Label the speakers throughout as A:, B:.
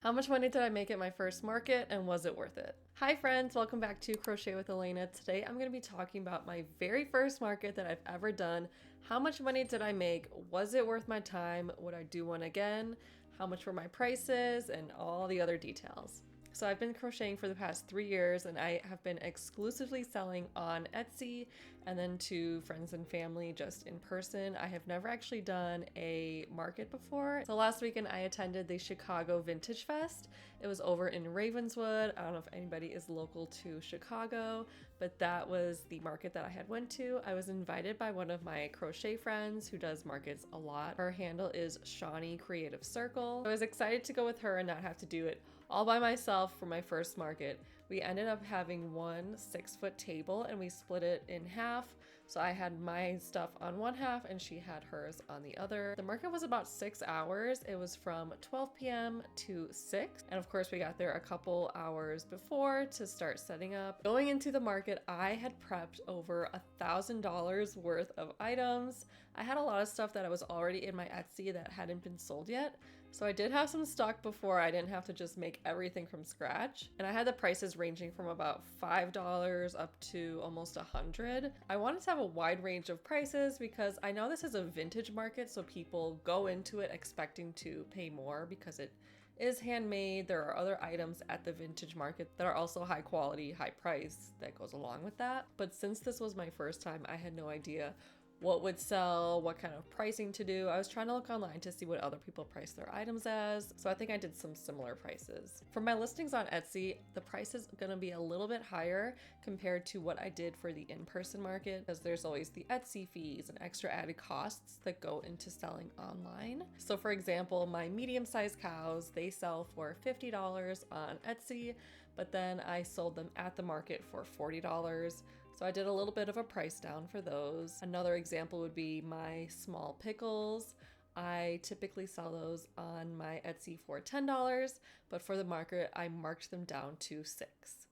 A: How much money did I make at my first market and was it worth it? Hi friends, welcome back to Crochet with Elena. Today I'm going to be talking about my very first market that I've ever done. How much money did I make? Was it worth my time? Would I do one again? How much were my prices? And all the other details. So I've been crocheting for the past 3 years and I have been exclusively selling on Etsy and then to friends and family just in person. I have never actually done a market before. So last weekend I attended the Chicago Vintage Fest. It was over in Ravenswood. I don't know if anybody is local to Chicago, but that was the market that I had went to. I was invited by one of my crochet friends who does markets a lot. Her handle is Shawnee Creative Circle. I was excited to go with her and not have to do it all by myself for my first market. We ended up having one 6-foot table and we split it in half. So I had my stuff on one half and she had hers on the other. The market was about 6 hours. It was from 12 p.m. to 6. And of course we got there a couple hours before to start setting up. Going into the market, I had prepped over $1,000 worth of items. I had a lot of stuff that I was already in my Etsy that hadn't been sold yet. So I did have some stock before. I didn't have to just make everything from scratch. And I had the prices ranging from about $5 up to almost $100. I wanted to have a wide range of prices because I know this is a vintage market, so people go into it expecting to pay more because it is handmade. There are other items at the vintage market that are also high quality, high price that goes along with that. But since this was my first time, I had no idea what would sell, what kind of pricing to do. I was trying to look online to see what other people price their items as, so I think I did some similar prices. For my listings on Etsy, the price is gonna be a little bit higher compared to what I did for the in-person market, because there's always the Etsy fees and extra added costs that go into selling online. So for example, my medium-sized cows, they sell for $50 on Etsy, but then I sold them at the market for $40. So I did a little bit of a price down for those. Another example would be my small pickles. I typically sell those on my Etsy for $10, but for the market, I marked them down to $6.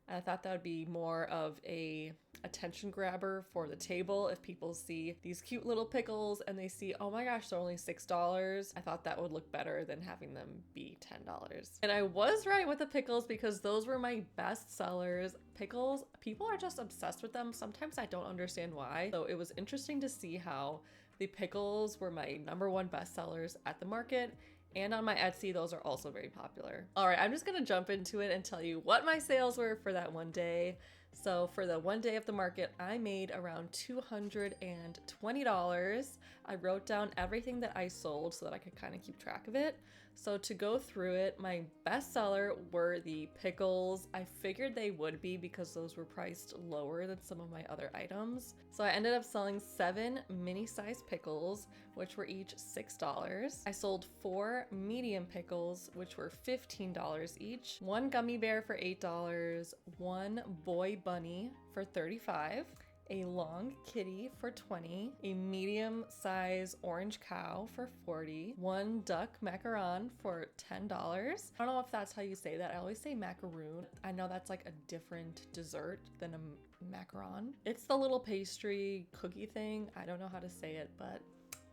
A: And I thought that would be more of a attention grabber for the table. If people see these cute little pickles and they see, oh my gosh, they're only $6, I thought that would look better than having them be $10. And I was right with the pickles because those were my best sellers. Pickles, people are just obsessed with them. Sometimes I don't understand why. So it was interesting to see how the pickles were my #1 bestsellers at the market, and on my Etsy, those are also very popular. All right, I'm just gonna jump into it and tell you what my sales were for that one day. So for the one day of the market, I made around $220. I wrote down everything that I sold so that I could kind of keep track of it. So to go through it, my best seller were the pickles. I figured they would be because those were priced lower than some of my other items. So I ended up selling 7 mini-sized pickles, which were each $6. I sold 4 medium pickles, which were $15 each, 1 gummy bear for $8, 1 boy bunny for $35, a long kitty for $20, a medium size orange cow for $40, 1 duck macaron for $10. I don't know if that's how you say that. I always say macaroon. I know that's like a different dessert than a macaron. It's the little pastry cookie thing. I don't know how to say it, but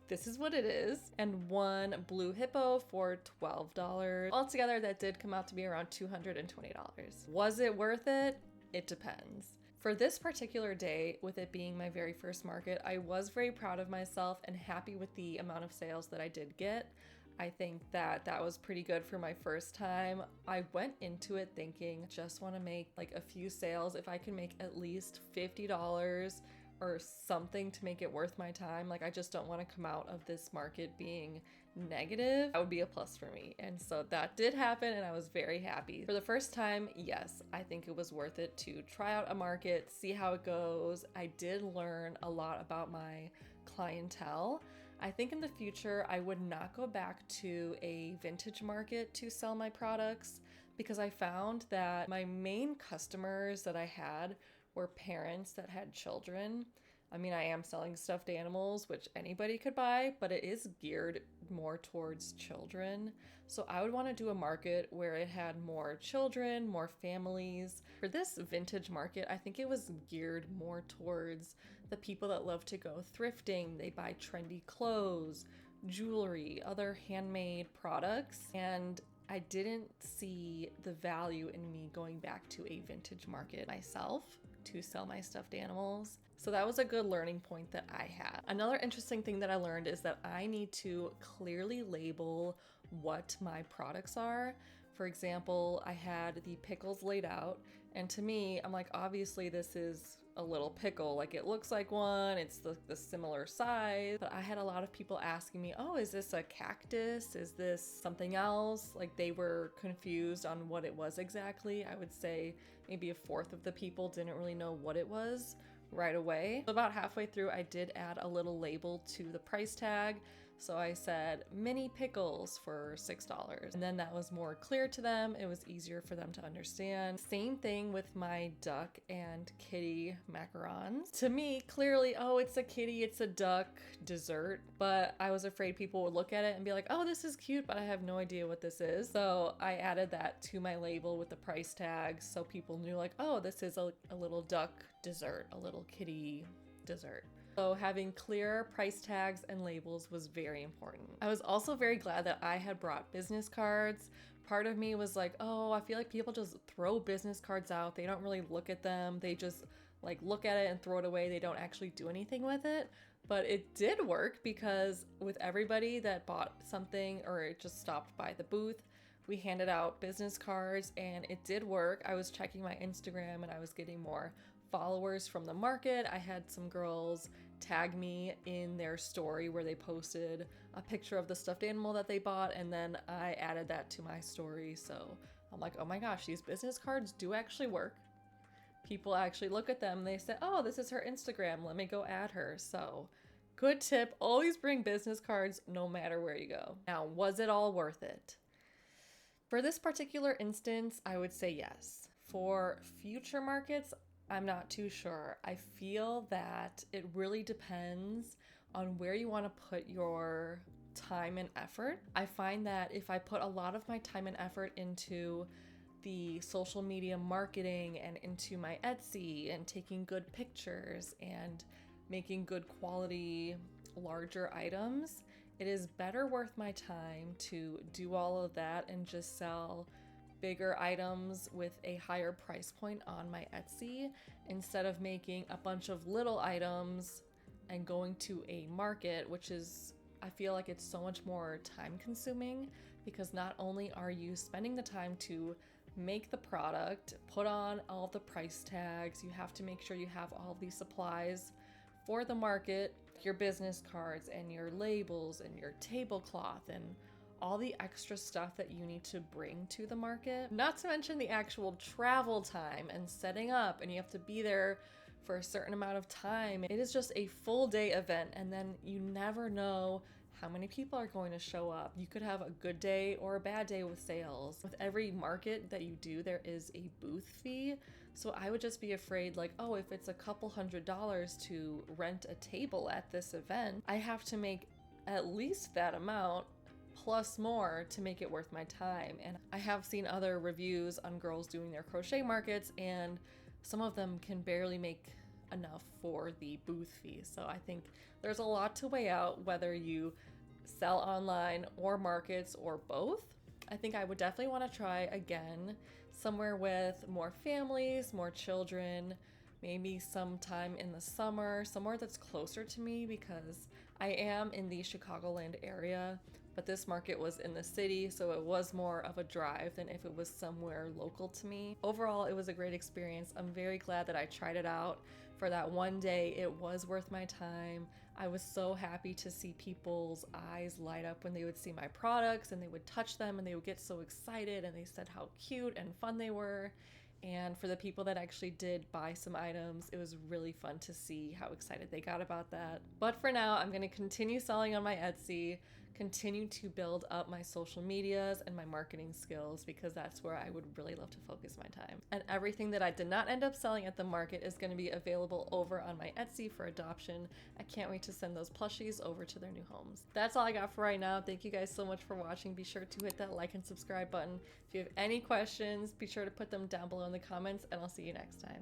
A: this is what it is. And 1 blue hippo for $12. Altogether, that did come out to be around $220. Was it worth it? It depends. For this particular day, with it being my very first market, I was very proud of myself and happy with the amount of sales that I did get. I think that that was pretty good for my first time. I went into it thinking, just want to make like a few sales. If I can make at least $50 or something to make it worth my time. Like, I just don't want to come out of this market being negative. That would be a plus for me. And so that did happen and I was very happy. For the first time, yes, I think it was worth it to try out a market, see how it goes. I did learn a lot about my clientele. I think in the future, I would not go back to a vintage market to sell my products because I found that my main customers that I had were parents that had children. I mean, I am selling stuffed animals, which anybody could buy, but it is geared more towards children. So I would want to do a market where it had more children, more families. For this vintage market, I think it was geared more towards the people that love to go thrifting. They buy trendy clothes, jewelry, other handmade products. And I didn't see the value in me going back to a vintage market myself to sell my stuffed animals. So that was a good learning point that I had. Another interesting thing that I learned is that I need to clearly label what my products are. For example, I had the pickles laid out, and to me, I'm like, obviously this is a little pickle, like it looks like one, it's the similar size. But I had a lot of people asking me, oh, is this a cactus? Is this something else? Like they were confused on what it was exactly. I would say maybe a fourth of the people didn't really know what it was right away. So about halfway through, I did add a little label to the price tag. So I said mini pickles for $6. And then that was more clear to them. It was easier for them to understand. Same thing with my duck and kitty macarons. To me, clearly, oh, it's a kitty, it's a duck dessert. But I was afraid people would look at it and be like, oh, this is cute, but I have no idea what this is. So I added that to my label with the price tag so people knew like, oh, this is a little duck dessert, a little kitty dessert. So having clear price tags and labels was very important. I was also very glad that I had brought business cards. Part of me was like, oh, I feel like people just throw business cards out. They don't really look at them. They just like look at it and throw it away. They don't actually do anything with it. But it did work because with everybody that bought something or it just stopped by the booth, we handed out business cards and it did work. I was checking my Instagram and I was getting more followers from the market. I had some girls tag me in their story where they posted a picture of the stuffed animal that they bought, and then I added that to my story. So I'm like, oh my gosh, these business cards do actually work. People actually look at them and they say, oh, this is her Instagram, let me go add her. So good tip, always bring business cards no matter where you go. Now, was it all worth it? For this particular instance, I would say yes. For future markets, I'm not too sure. I feel that it really depends on where you want to put your time and effort. I find that if I put a lot of my time and effort into the social media marketing and into my Etsy and taking good pictures and making good quality larger items, it is better worth my time to do all of that and just sell bigger items with a higher price point on my Etsy instead of making a bunch of little items and going to a market, which is, I feel like it's so much more time consuming because not only are you spending the time to make the product, put on all the price tags, you have to make sure you have all these supplies for the market, your business cards and your labels and your tablecloth and all the extra stuff that you need to bring to the market. Not to mention the actual travel time and setting up, and you have to be there for a certain amount of time. It is just a full day event, and then you never know how many people are going to show up. You could have a good day or a bad day with sales. With every market that you do, there is a booth fee. So I would just be afraid like, oh, if it's a couple $100s to rent a table at this event, I have to make at least that amount plus more to make it worth my time. And I have seen other reviews on girls doing their crochet markets, and some of them can barely make enough for the booth fee. So I think there's a lot to weigh out whether you sell online or markets or both. I think I would definitely want to try again somewhere with more families, more children, maybe sometime in the summer, somewhere that's closer to me because I am in the Chicagoland area, but this market was in the city, so it was more of a drive than if it was somewhere local to me. Overall, it was a great experience. I'm very glad that I tried it out for that one day. It was worth my time. I was so happy to see people's eyes light up when they would see my products and they would touch them and they would get so excited and they said how cute and fun they were. And for the people that actually did buy some items, it was really fun to see how excited they got about that. But for now, I'm going to continue selling on my Etsy, continue to build up my social medias and my marketing skills because that's where I would really love to focus my time. And everything that I did not end up selling at the market is going to be available over on my Etsy for adoption. I can't wait to send those plushies over to their new homes. That's all I got for right now. Thank you guys so much for watching. Be sure to hit that like and subscribe button. If you have any questions, be sure to put them down below in the comments, and I'll see you next time.